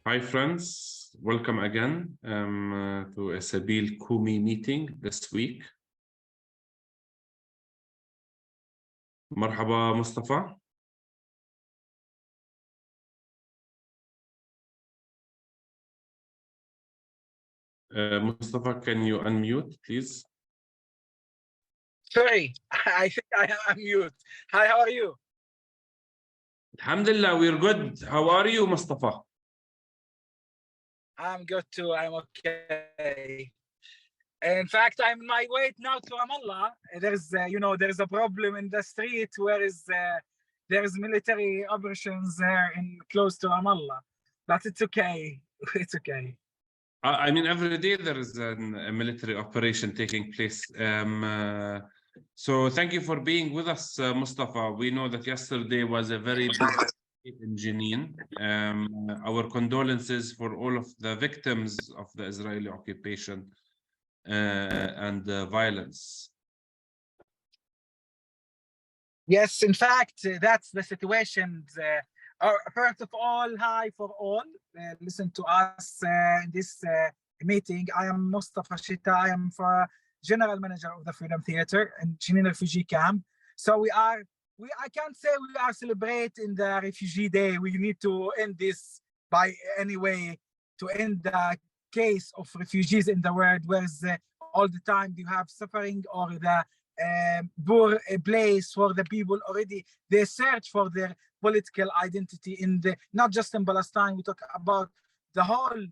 Hi friends, welcome again to a Sabil Kumi meeting this week. مرحبا مصطفى. Mustafa, can you unmute, please? Sorry, I think I am mute. Hi, how are you? Alhamdulillah, we're good. How are you, Mustafa? I'm good too. I'm okay. In fact, I'm on my way now to Ramallah. There's, there's a problem in the street where there is military operations there in close to Ramallah, but it's okay. It's okay. I mean, every day there is a military operation taking place. So thank you for being with us, Mustafa. We know that yesterday was a very big day in Jenin. Our condolences for all of the victims of the Israeli occupation and violence. Yes, in fact, that's the situation. First of all, hi for all. Listen to us in this meeting. I am Mustafa Shita. I am General Manager of the Freedom Theater in Jenin Refugee Camp. So I can't say we are celebrating the Refugee Day. We need to end this by any way to end the case of refugees in the world, where all the time you have suffering or the poor place for the people already. They search for their political identity in not just in Palestine. We talk about the whole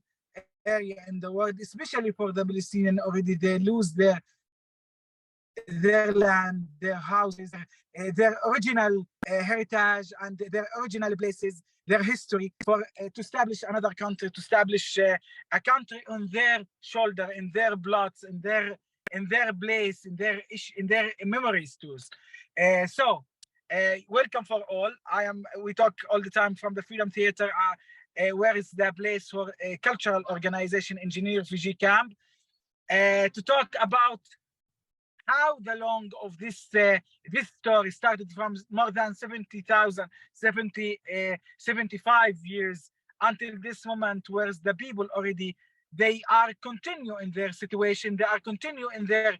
area in the world, especially for the Palestinian. Already they lose their land, their houses, their original heritage and their original places, their history, for to establish another country, to establish a country on their shoulder, in their blood, in their place, in their memories too. Welcome for all. We talk all the time from the Freedom Theater, where is the place for a cultural organization in Jenin Refugee Camp, to talk about how the long of this story started from more than 75 years until this moment, where the people already they are continue in their situation, they are continue in their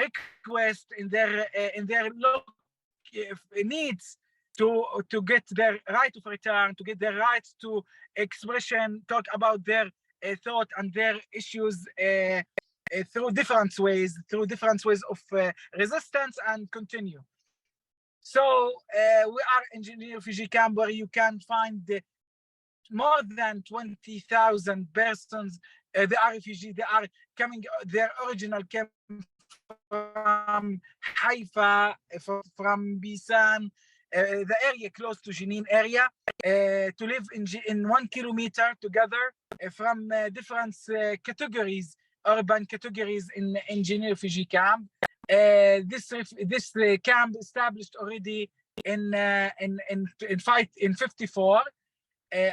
request, in their needs to get their right of return, to get their rights to expression, talk about their thought and their issues through different ways of resistance and continue. So we are in Jenin Refugee Camp, where you can find more than 20,000 persons. They are refugees. They are coming. Their original came from Haifa, from Bisan, the area close to Jenin area, to live in 1 kilometer together from different categories, urban categories in Jenin Refugee Camp. This camp established already in 54.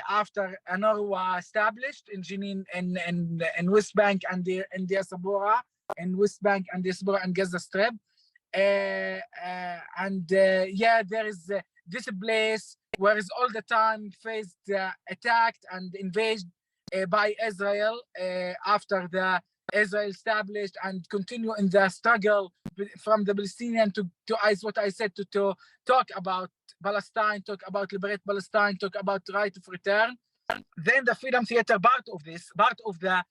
After UNRWA established in Jenin and West Bank and Diaspora, in West Bank and Diaspora and Gaza Strip, there is this place where is all the time faced attacked and invaded by Israel after the Israel established, and continue in the struggle from the Palestinian to what I said, to talk about Palestine, talk about liberate Palestine, talk about right of return. Then the Freedom Theater, part of the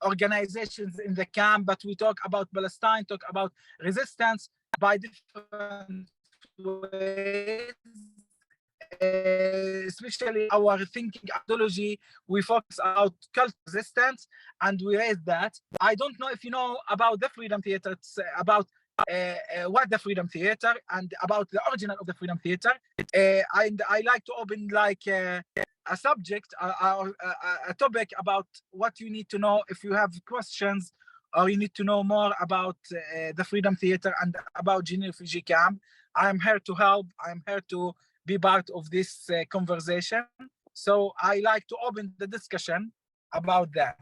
organizations in the camp, but we talk about Palestine, talk about resistance by different ways. Especially our thinking ideology, we focus about cult resistance, and we raise that. I don't know if you know about the Freedom Theater. It's about what the Freedom Theater and about the original of the Freedom Theater. And I like to open like a subject, a topic about what you need to know if you have questions or you need to know more about the Freedom Theater and about Jenin Refugee Camp. I am here to help. I am here to be part of this conversation. So I like to open the discussion about that.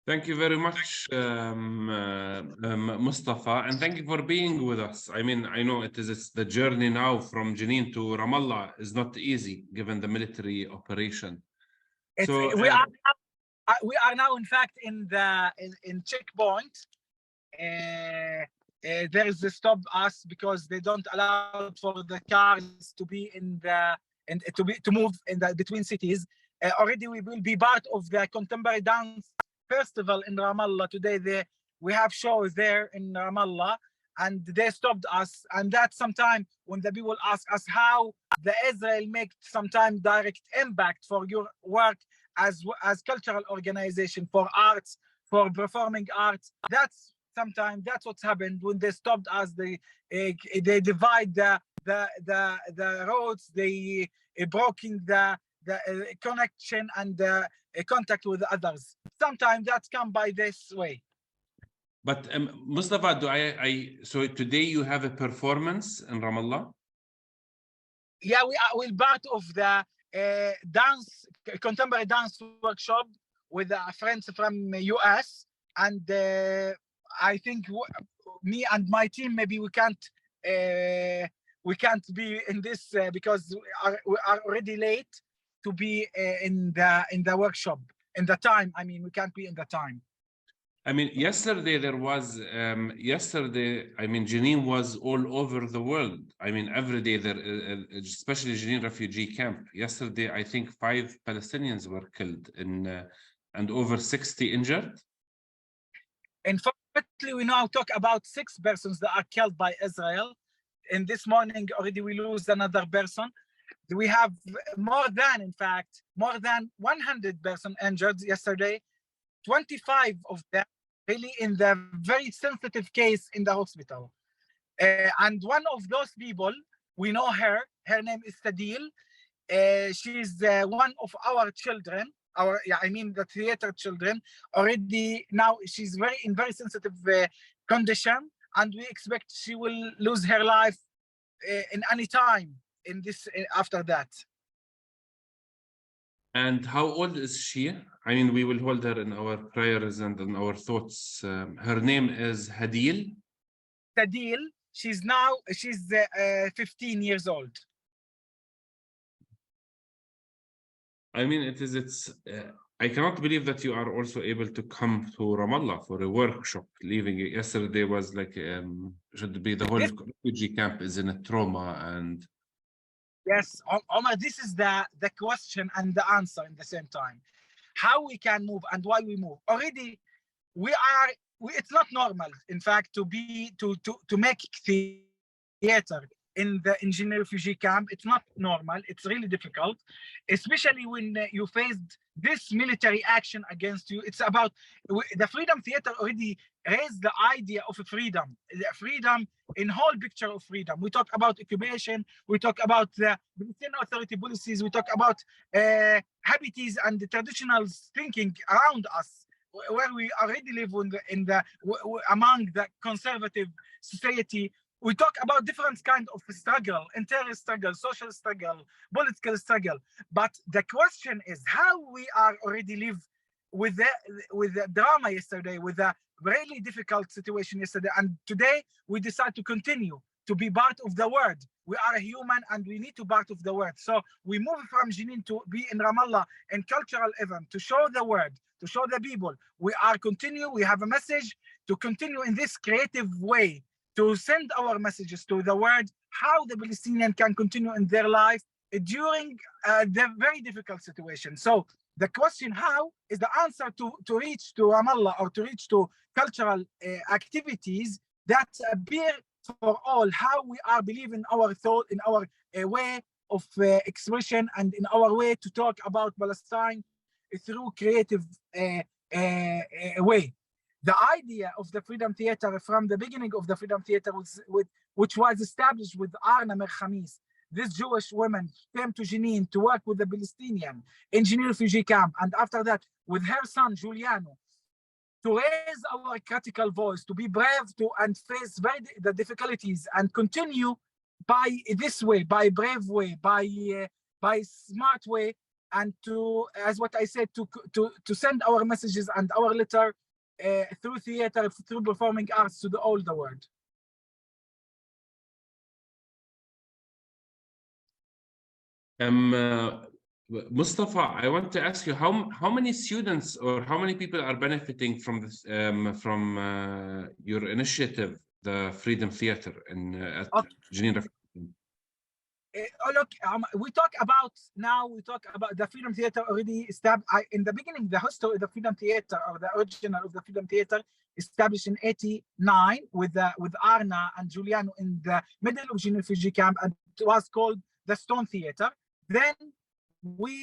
Thank you very much, Mustafa, and thank you for being with us. I mean, I know it's the journey now from Jenin to Ramallah is not easy given the military operation. So we are now, in fact, in checkpoint. There is a stop us because they don't allow for the cars to be to move in the between cities. Already we will be part of the contemporary dance festival in Ramallah today. We have shows there in Ramallah, and they stopped us. And that sometime when the people ask us how the Israel make sometime direct impact for your work as cultural organization, for arts, for performing arts, that's sometimes that's what's happened when they stopped us. They divide the roads. They broken the connection and contact with others. Sometimes that's come by this way. But Mustafa, so today you have a performance in Ramallah? Yeah, we're part of the contemporary dance workshop with friends from US, and I think me and my team, maybe we can't be in this because we are already late to be in the workshop in the time. I mean, we can't be in the time. I mean, yesterday there was I mean, Jenin was all over the world. I mean, every day there, especially Jenin refugee camp. Yesterday, I think 5 Palestinians were killed and over 60 injured. Unfortunately, we now talk about 6 persons that are killed by Israel. And this morning already we lose another person. We have more than 100 persons injured yesterday. 25 of them really in the very sensitive case in the hospital. And one of those people, we know her name is Sadil. She's one of our children, the theater children. Already now she's in very sensitive condition, and we expect she will lose her life in any time in this after that. And how old is she? I mean, we will hold her in our prayers and in our thoughts. Her name is Hadil. Sadil. She's 15 years old. I mean, I cannot believe that you are also able to come to Ramallah for a workshop. Leaving it yesterday was like, should be the whole refugee camp is in a trauma. And yes, Omar, this is the question and the answer in the same time. How we can move and why we move. Already, it's not normal, in fact, to make theater in the engineer refugee camp. It's not normal. It's really difficult, especially when you faced this military action against you. It's about the Freedom Theater already raised the idea of freedom in whole picture of freedom. We talk about occupation. We talk about the Palestinian Authority policies. We talk about habits and the traditional thinking around us, where we already live among the conservative society. We talk about different kind of struggle, interior struggle, social struggle, political struggle. But the question is how we are already live with the drama yesterday, with a really difficult situation yesterday. And today we decide to continue to be part of the world. We are a human and we need to be part of the world. So we move from Jenin to be in Ramallah in cultural event to show the world, to show the people. We have a message to continue in this creative way, to send our messages to the world, how the Palestinian can continue in their life during the very difficult situation. So the question how is the answer to reach to Ramallah or to reach to cultural activities that appear for all, how we are believing our thought, in our way of expression, and in our way to talk about Palestine through creative way. The idea of the Freedom Theater from the beginning of the Freedom Theater which was established with Arna Mer Khamis. This Jewish woman came to Jenin to work with the Palestinian engineer refugee camp, and after that with her son Giuliano, to raise our critical voice, to be brave and face the difficulties and continue by this way, by brave way, by smart way, and to, as what I said, to send our messages and our letter through theater, through performing arts to all the world. Mustafa, I want to ask you how many students or how many people are benefiting from this your initiative, the Freedom Theater at Jenin Refugee Camp? Look, we talk about the Freedom Theater already established. In the beginning, the history of the Freedom Theater, or the original of the Freedom Theater, established in '89 with Arna and Giuliano in the middle of Jenin Refugee Camp, and it was called the Stone Theater. Then we,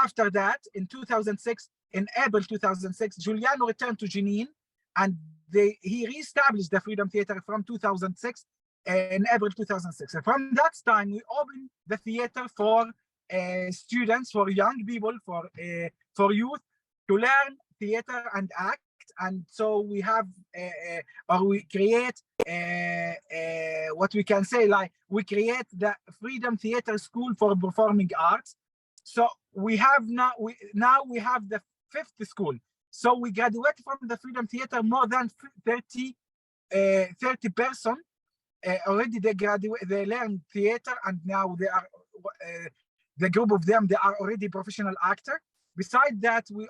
after that, in 2006, in April 2006, Giuliano returned to Jenin, and he re-established the Freedom Theater from 2006. In April 2006. And from that time, we opened the theater for students, for young people, for youth to learn theater and act. And so we have, or we create what we can say, like we create the Freedom Theater School for Performing Arts. So we have now we have the 5th school. So we graduated from the Freedom Theater more than 30 persons. Already they graduate, they learn theater, and now they are the group of them, they are already professional actor. Besides that, we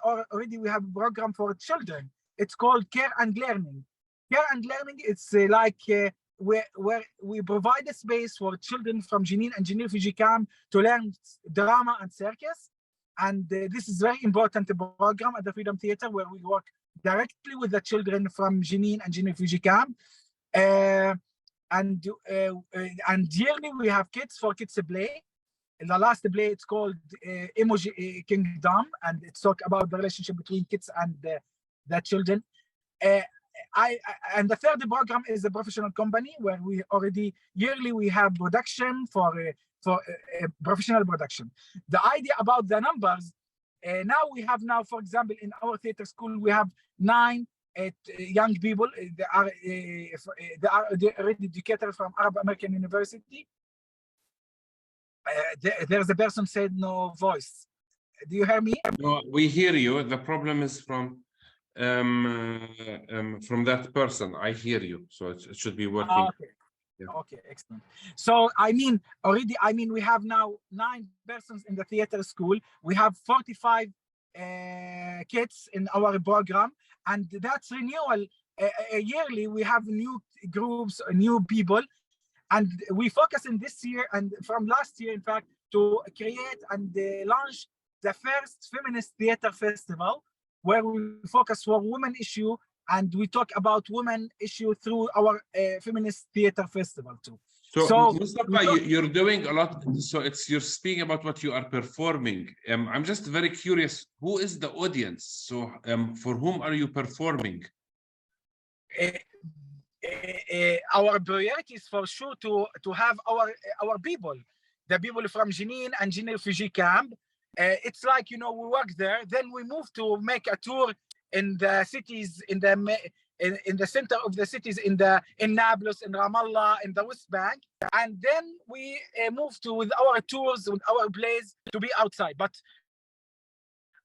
have a program for children. It's called Care and Learning. Care and Learning, it's where we provide a space for children from Jenin and Jenin Refugee Camp to learn drama and circus. And this is very important program at the Freedom Theater, where we work directly with the children from Jenin and Jenin Refugee Camp. And yearly we have kids play. In the last play, it's called Emoji Kingdom, and it's talk about the relationship between kids and the children. And the third program is a professional company, where we already yearly we have production for professional production. The idea about the numbers, now we have for example, in our theater school, we have 9 young people. They are already educated from Arab American University. There's a person said no voice. Do you hear me? No, we hear you. The problem is from that person. I hear you, so it should be working. Okay. Yeah. Okay, excellent. So we have now 9 persons in the theater school. We have 45 kids in our program, and that's renewal. Yearly we have new groups, new people, and we focus in this year and from last year, in fact, to create and launch the first feminist theater festival, where we focus for women issue, and we talk about women issue through our feminist theater festival too. So Mustafa, you're doing a lot. So you're speaking about what you are performing. I'm just very curious, who is the audience? So for whom are you performing? Our priority is for sure to have our people, the people from Jenin and Jenin Refugee Camp. It's like, we work there, then we move to make a tour in the cities, in the center of the cities, in Nablus, in Ramallah, in the West Bank, and then we move to with our tours, with our plays, to be outside. But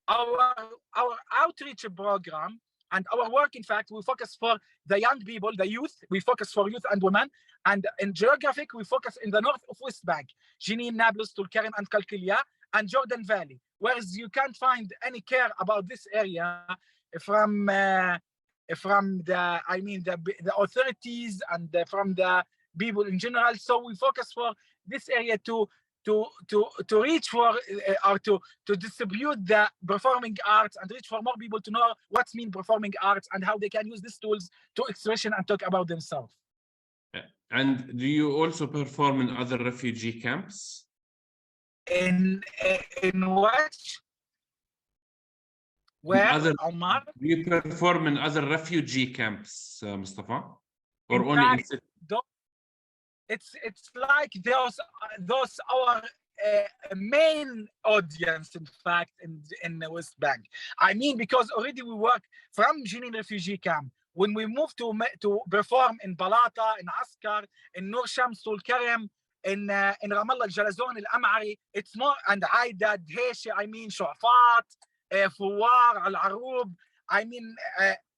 our outreach program and our work, in fact, we focus for the young people, the youth. We focus for youth and women. And in geographic, we focus in the north of West Bank, Jenin, Nablus, Tulkarem, and Kalkilia, and Jordan Valley. Whereas you can't find any care about this area from the authorities and from the people in general. So we focus for this area to reach for or to distribute the performing arts and reach for more people to know what's mean performing arts and how they can use these tools to expression and talk about themselves. And do you also perform in other refugee camps? In what? Where, Omar? Do you perform in other refugee camps, Mustafa? Or only in cities? It's like those our main audience, in fact, in the West Bank. I mean, because already we work from Jenin Refugee Camp. When we move to perform in Balata, in Askar, in Nur Shams, Tulkarem, in Ramallah, Jalazon, Al-Am'ari, it's more, and Aida, Dheshi, I mean, Shu'afat, Fuwar, Al-Arub, I mean,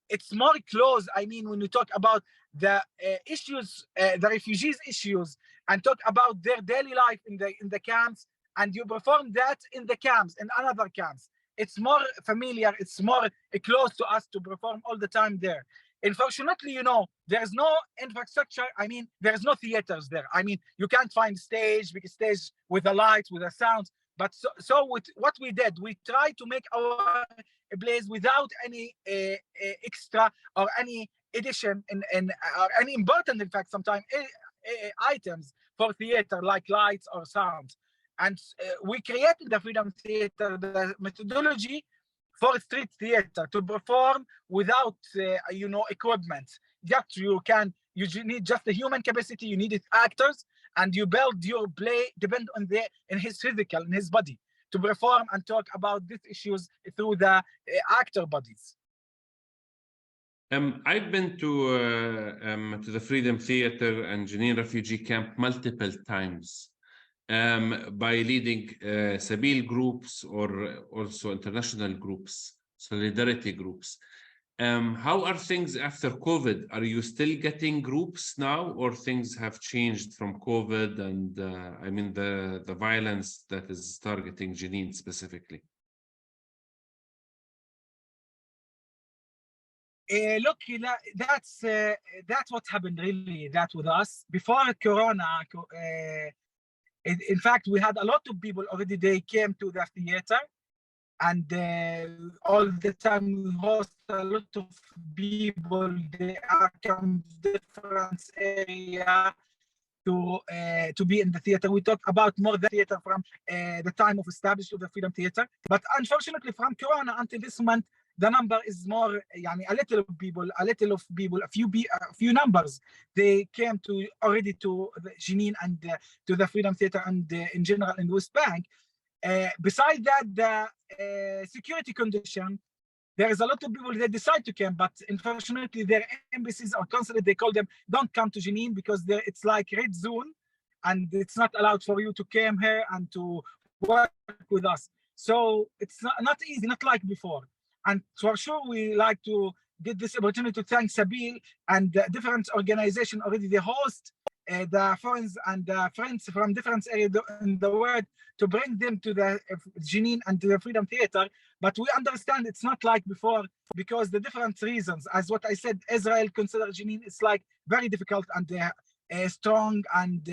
it's more close. I mean, when you talk about the issues, the refugees issues, and talk about their daily life in the camps, and you perform that in the camps, in another camps. It's more familiar, it's more close to us to perform all the time there. Unfortunately, you know, there's no infrastructure. I mean, there's no theaters there. I mean, you can't find big stage with the lights, with the sounds. But so with what we did, we tried to make our plays without any extra or any addition or any important, in fact, sometimes items for theater like lights or sounds. And we created the Freedom Theater, the methodology for street theater to perform without, you know, equipment. Just you need just the human capacity. You need actors, and you build your play depend on in his physical, in his body, to perform and talk about these issues through the actor bodies. I've been to the Freedom Theater and Jenin refugee camp multiple times. By leading Sabil groups or also international groups, solidarity groups. How are things after COVID? Are you still getting groups now, or things have changed from COVID and I mean the violence that is targeting Jenin specifically? Look, that's what happened really. That with us before Corona. In fact, we had a lot of people already. They came to the theater, and all the time we host a lot of people. They are from different area to be in the theater. We talk about more the theater from the time of establishment of the Freedom Theater. But unfortunately, from Corona until this month, the number is more, a few numbers. They came already to Jenin and to the Freedom Theater and in general in the West Bank. Besides that, the security condition, there is a lot of people that decide to come, but unfortunately their embassies or consulate, they call them, don't come to Jenin because it's like red zone and it's not allowed for you to come here and to work with us. So it's not easy, not like before. And for sure, we like to get this opportunity to thank Sabil and different organizations already. They host the friends and friends from different areas in the world to bring them to the Jenin and to the Freedom Theater. But we understand it's not like before because the different reasons. As what I said, Israel considers Jenin is like very difficult and strong and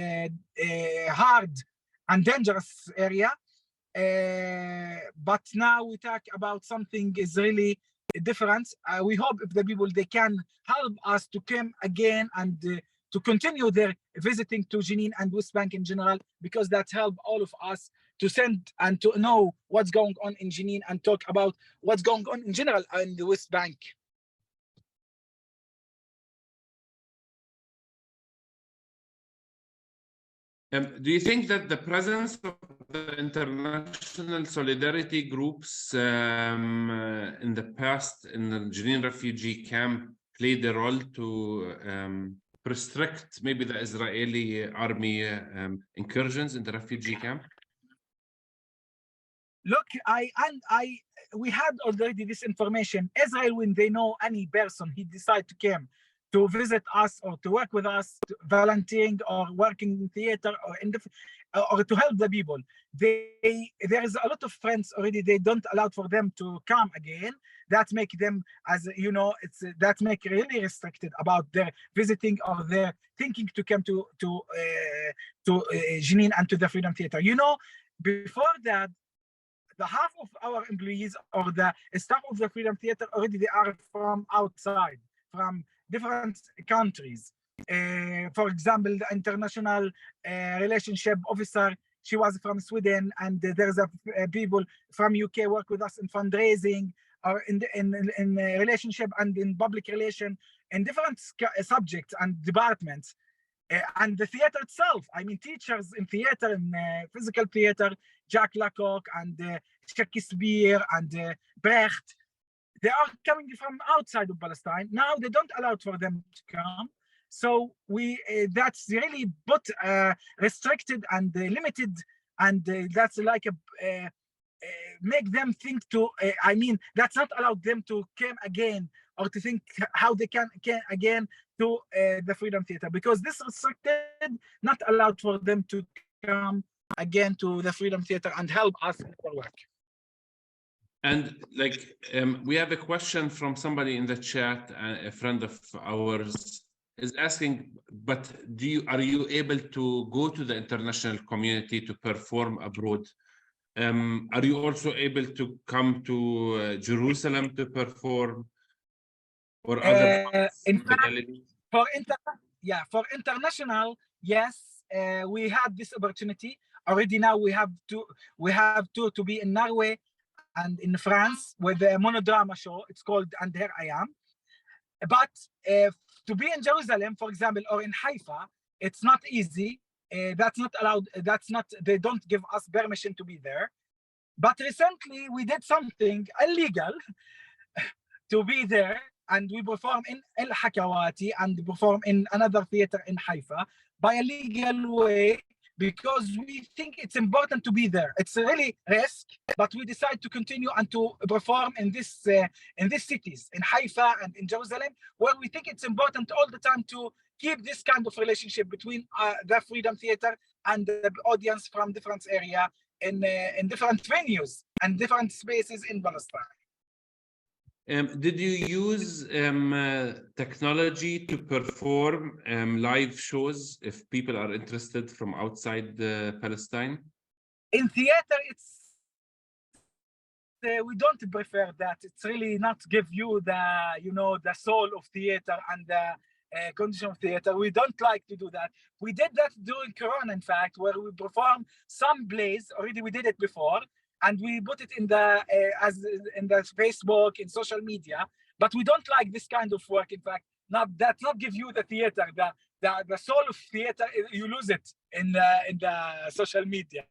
hard and dangerous area. But now we talk about something is really different. We hope if the people, they can help us to come again and to continue their visiting to Jenin and West Bank in general, because that help all of us to send and to know what's going on in Jenin and talk about what's going on in general in the West Bank. Do you think that the presence of the international solidarity groups in the past in the Jenin refugee camp played a role to restrict maybe the Israeli army incursions in the refugee camp? Look, we had already this information. Israel, when they know any person, he decide to come to visit us or to work with us, volunteering or working in theater or to help the people. There is a lot of friends already. They don't allow for them to come again. That make them, as you know, that make really restricted about their visiting or their thinking to come to Jenin and to the Freedom Theater. You know, before that, the half of our employees or the staff of the Freedom Theater already they are from outside, from different countries. For example, the international relationship officer, she was from Sweden, and there's people from UK work with us in fundraising or in relationship and in public relation in different subjects and departments. And the theater itself, I mean, teachers in theater, in physical theater, Jack Lacock and Shakespeare and Brecht, they are coming from outside of Palestine. Now they don't allow for them to come. So that's really but restricted and limited, and that's like a make them think to. I mean, that's not allowed them to come again or to think how they can again to the Freedom Theater, because this restricted, not allowed for them to come again to the Freedom Theater and help us in our work. And like, we have a question from somebody in the chat, a friend of ours is asking, but are you able to go to the international community to perform abroad? Are you also able to come to Jerusalem to perform, or other parts In of the fact, Galilee? for international, yes, we had this opportunity already. Now we have to be in Norway and in France with the monodrama show. It's called And Here I Am. But to be in Jerusalem, for example, or in Haifa, it's not easy. That's not allowed. They don't give us permission to be there. But recently we did something illegal to be there, and we perform in El Hakawati and perform in another theater in Haifa by a legal way, because we think it's important to be there. It's a really risk, but we decide to continue and to perform in these cities, in Haifa and in Jerusalem, where we think it's important all the time to keep this kind of relationship between the Freedom Theater and the audience from different area in different venues and different spaces in Palestine. Did you use technology to perform live shows if people are interested from outside Palestine? In theater, we don't prefer that. It's really not give you the soul of theater and the condition of theater. We don't like to do that. We did that during Corona, in fact, where we performed some plays. Already we did it before, and we put it in the Facebook, in social media. But we don't like this kind of work. In fact, not give you the theater, the soul of theater. You lose it in the social media,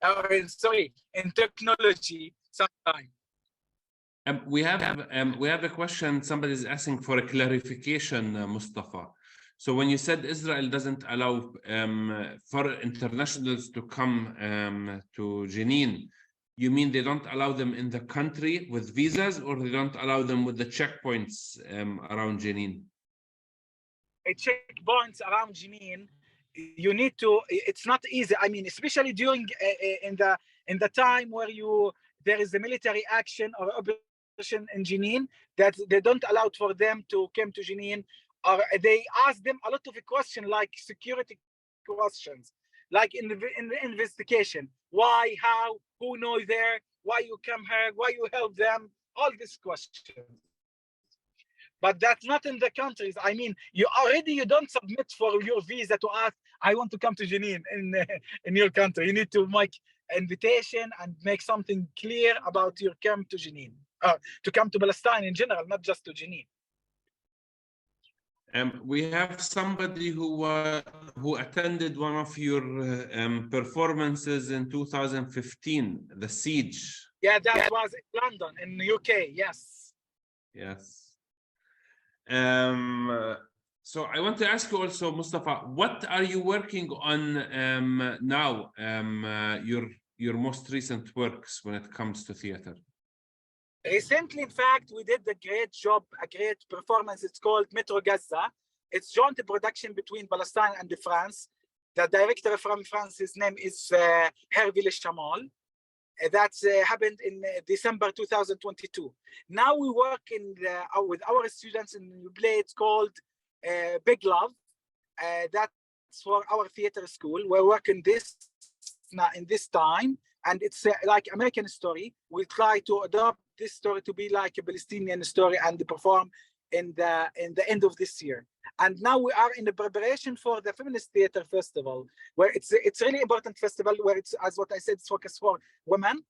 or in technology sometimes. We have a question. Somebody is asking for a clarification, Mustafa. So when you said Israel doesn't allow for internationals to come to Jenin, you mean they don't allow them in the country with visas, or they don't allow them with the checkpoints around Jenin? Checkpoints around Jenin, you need to. It's not easy. I mean, especially during in the time where there is a military action or operation in Jenin, that they don't allow for them to come to Jenin, or they ask them a lot of questions, like security questions, like in the investigation. Why, how, who knows there, why you come here, why you help them, all these questions. But that's not in the countries. I mean, you don't submit for your visa to ask, I want to come to Jenin in your country. You need to make invitation and make something clear about your come to Jenin, to come to Palestine in general, not just to Jenin. We have somebody who attended one of your performances in 2015, The Siege. Yeah, that was in London, in the UK. Yes. Yes. So I want to ask you also, Mustafa, what are you working on now? Your most recent works when it comes to theater? Recently, in fact, we did a great job, a great performance. It's called Metro Gaza. It's joint production between Palestine and France. The director from France, his name is Hervé Le Chamal. That happened in December 2022. Now we work with our students in a play. It's called Big Love. That's for our theater school. We're working in this time, and it's like American story. We try to adopt this story to be like a Palestinian story and perform in the end of this year. And now we are in the preparation for the Feminist Theater Festival, where it's really important festival, where it's, as what I said, it's focused for women.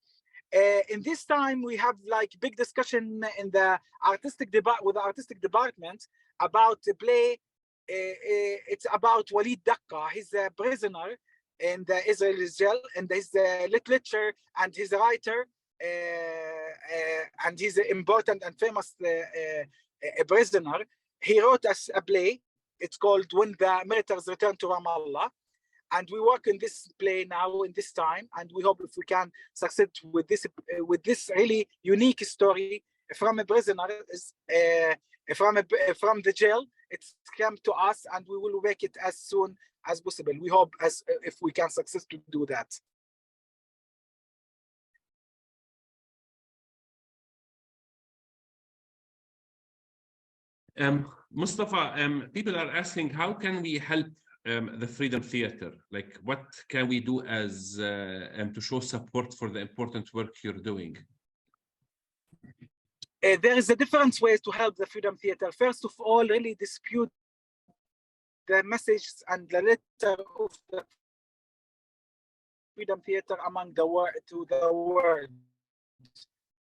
In this time, we have like big discussion in the artistic department about the play. It's about Walid Daqqa. He's a prisoner in the Israeli jail, and he's a literature and he's a writer, and he's an important and famous prisoner. He wrote us a play it's called When the Militaries Return to Ramallah. And we work in this play now in this time, and we hope if we can succeed with this really unique story from a prisoner, from the jail. It's come to us, and we will make it as soon as possible. We hope if we can succeed to do that. Mustafa, people are asking, how can we help the Freedom Theater? Like, what can we do as to show support for the important work you're doing? There is a different ways to help the Freedom Theater. First of all, really dispute the message and the letter of the Freedom Theater among the world to the world.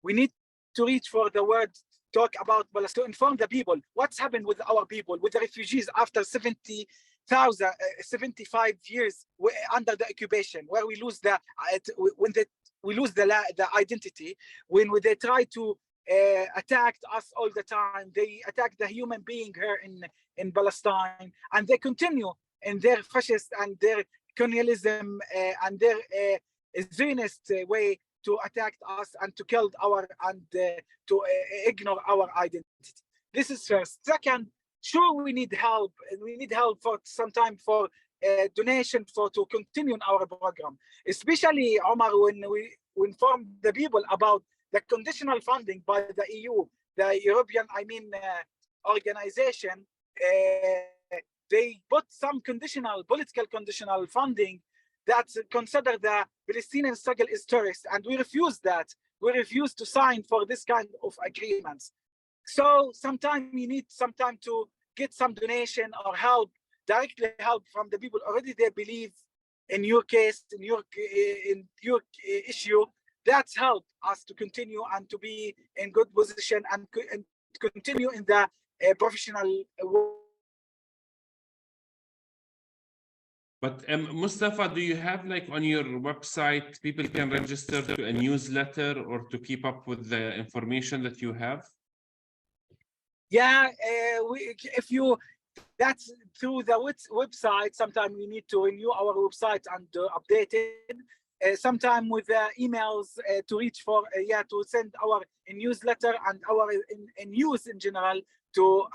We need to reach for the word, talk about Palestine, to inform the people what's happened with our people, with the refugees after 75 years under the occupation, where we lose the identity, when they try to attack us all the time. They attack the human being here in Palestine, and they continue in their fascist and their colonialism and their Zionist way to attack us and to kill to ignore our identity. This is first. Second, sure, we need help. We need help for some time for donation to continue our program, especially Omar, when we inform the people about the conditional funding by the EU, the European, organization. They put some political conditional funding that consider the Palestinian struggle is terrorist, and we refuse that. We refuse to sign for this kind of agreements. So sometimes you need some time to get some donation or help, directly help from the people already they believe in your case, in your issue. That's helped us to continue and to be in good position and continue in the professional work. But Mustafa, do you have, like, on your website, people can register to a newsletter or to keep up with the information that you have? Yeah, that's through the website. Sometimes we need to renew our website and update it. Sometime with emails to reach for to send our newsletter and our news in general to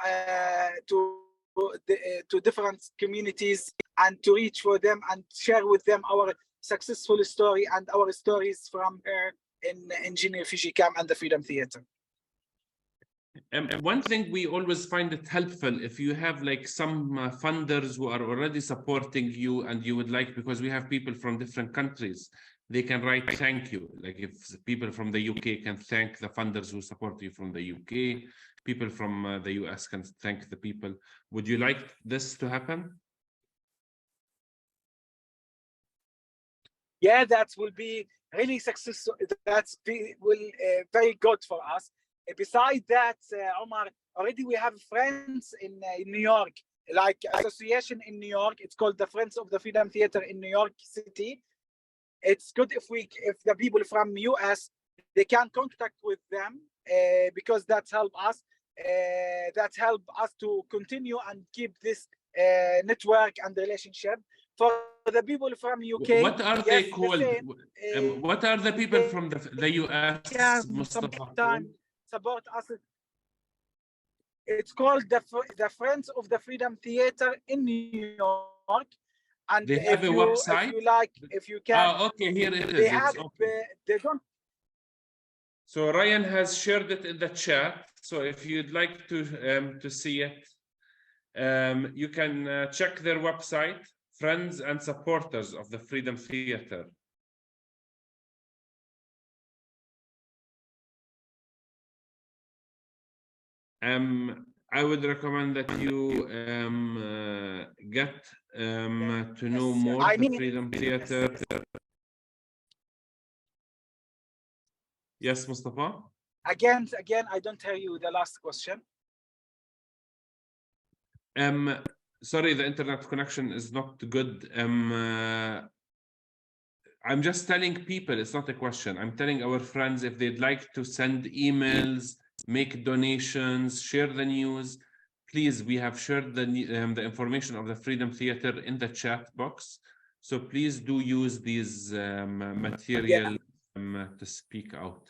different communities, and to reach for them and share with them our successful story and our stories from here in Jenin Refugee Camp and the Freedom Theater. One thing we always find it helpful, if you have like some funders who are already supporting you and you would like, because we have people from different countries, they can write thank you. Like if people from the UK can thank the funders who support you from the UK, people from the US can thank the people. Would you like this to happen? Yeah, that will be really successful. That's very good for us. Besides that, Omar, already we have friends in New York, like association in New York. It's called the Friends of the Freedom Theater in New York City. It's good if the people from US, they can contact with them because that's help us. That help us to continue and keep this network and relationship. For the people from UK, what are they called? What are the people from the US? Yeah, sometimes support us. It's called the Friends of the Freedom Theater in New York. And they have a website. If you can. Okay, here it is. They have. They don't. So Ryan has shared it in the chat. So if you'd like to see it, you can check their website, Friends and Supporters of the Freedom Theater. I would recommend that you get to know more the Freedom Theater. Yes, Mustafa? Again, I don't hear you, the last question. Sorry, the internet connection is not good. I'm just telling people, it's not a question. I'm telling our friends if they'd like to send emails, make donations, share the news, please, we have shared the information of the Freedom Theater in the chat box. So please do use these material to speak out.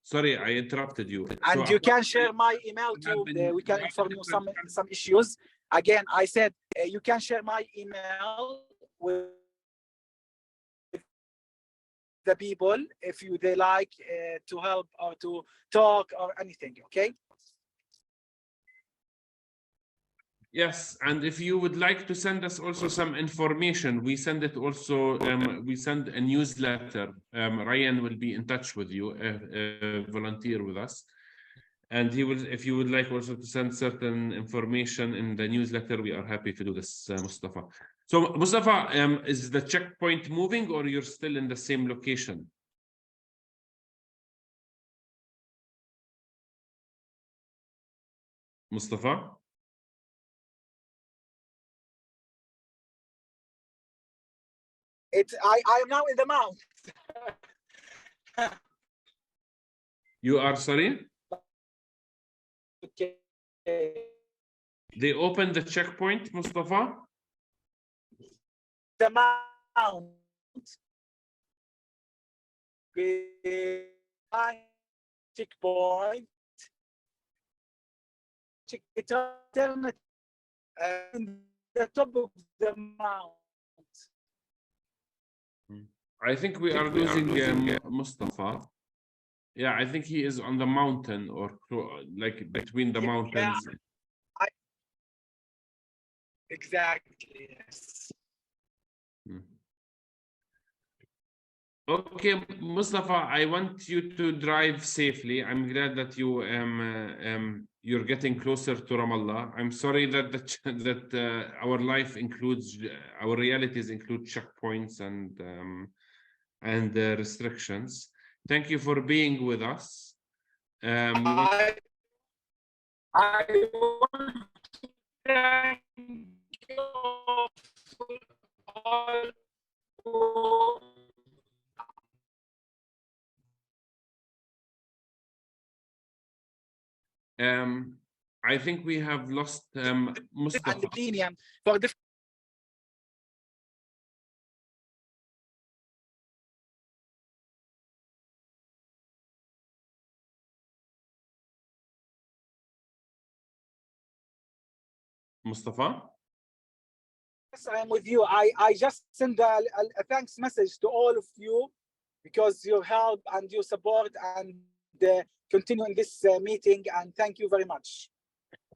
Sorry, I interrupted you. And you can share my email too. We can inform you some issues. Again, I said you can share my email with the people if they like to help or to talk or anything. Okay. Yes, and if you would like to send us also some information, we send it also. We send a newsletter. Ryan will be in touch with you, volunteer with us, and he will. If you would like also to send certain information in the newsletter, we are happy to do this, Mustafa. So, Mustafa, is the checkpoint moving, or you're still in the same location? Mustafa? I am now in the mount. You are sorry? Okay. They opened the checkpoint, Mustafa? The mount. Checkpoint. Check it alternate in the top of the mount. I think we are losing Mustafa. Yeah, I think he is on the mountain or like between the mountains. Yeah, exactly, yes. Okay, Mustafa, I want you to drive safely. I'm glad that you you're getting closer to Ramallah. I'm sorry that our life includes our realities include checkpoints and restrictions. Thank you for being with us. I want to thank you all. I think we have lost Mustafa. And the plenum for the Mustafa? Yes, I am with you. I just send a thanks message to all of you because your help and your support and continuing this meeting, and thank you very much.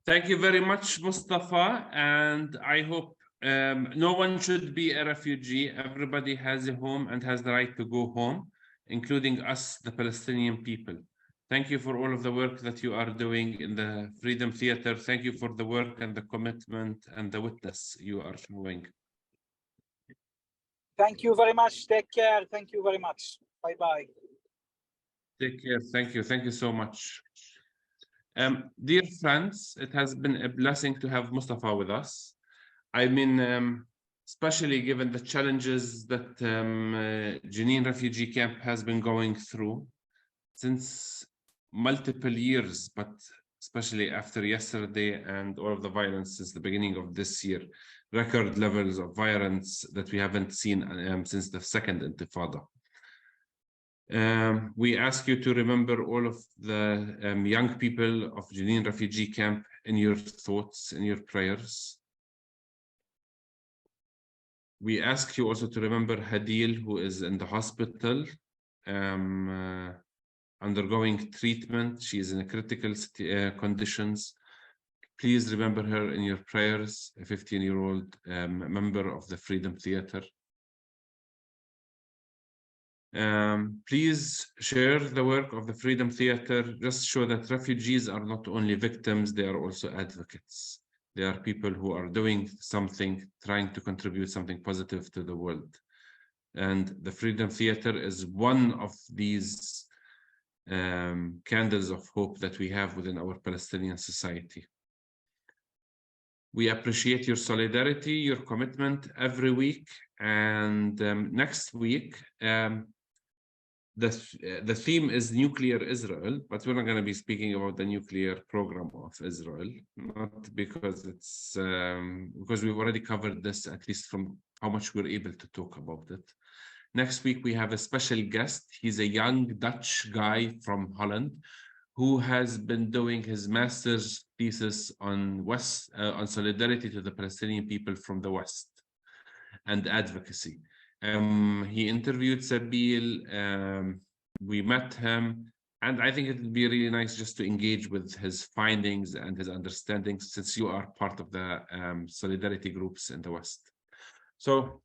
Thank you very much, Mustafa, and I hope no one should be a refugee. Everybody has a home and has the right to go home, including us, the Palestinian people. Thank you for all of the work that you are doing in the Freedom Theater. Thank you for the work and the commitment and the witness you are showing. Thank you very much. Take care. Thank you very much. Bye-bye. Take care. Thank you. Thank you so much. Dear friends, it has been a blessing to have Mustafa with us. I mean, especially given the challenges that Jenin refugee camp has been going through since multiple years, but especially after yesterday and all of the violence since the beginning of this year, record levels of violence that we haven't seen since the second Intifada. We ask you to remember all of the young people of Jenin refugee camp in your thoughts, in your prayers. We ask you also to remember Hadil, who is in the hospital, undergoing treatment. She is in a critical conditions. Please remember her in your prayers, a 15-year-old member of the Freedom Theater. Please share the work of the Freedom Theater. Just show that refugees are not only victims, they are also advocates. They are people who are doing something, trying to contribute something positive to the world. And the Freedom Theater is one of these candles of hope that we have within our Palestinian society. We appreciate your solidarity, your commitment every week. And next week, the theme is nuclear Israel, but we're not going to be speaking about the nuclear program of Israel, not because it's because we've already covered this, at least from how much we're able to talk about it. Next week we have a special guest. He's a young Dutch guy from Holland who has been doing his master's thesis on on solidarity to the Palestinian people from the West and advocacy. He interviewed Sabil, we met him, and I think it would be really nice just to engage with his findings and his understandings, since you are part of the solidarity groups in the West. So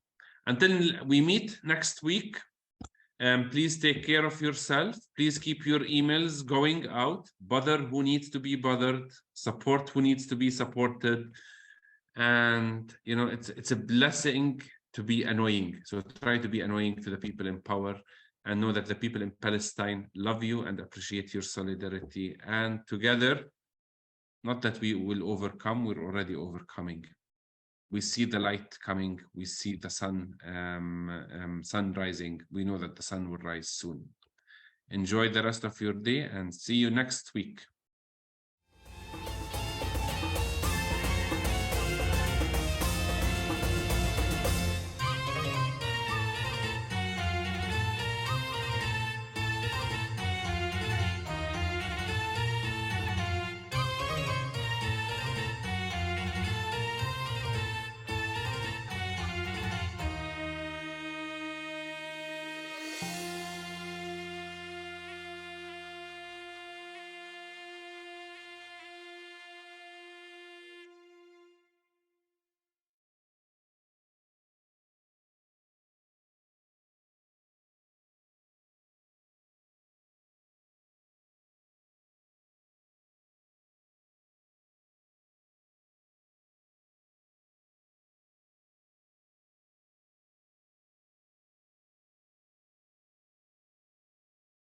until we meet next week, please take care of yourself. Please keep your emails going out. Bother who needs to be bothered. Support who needs to be supported. And you know, it's a blessing to be annoying. So try to be annoying to the people in power, and know that the people in Palestine love you and appreciate your solidarity. And together, not that we will overcome, we're already overcoming. We see the light coming. We see the sun rising. We know that the sun will rise soon. Enjoy the rest of your day and see you next week.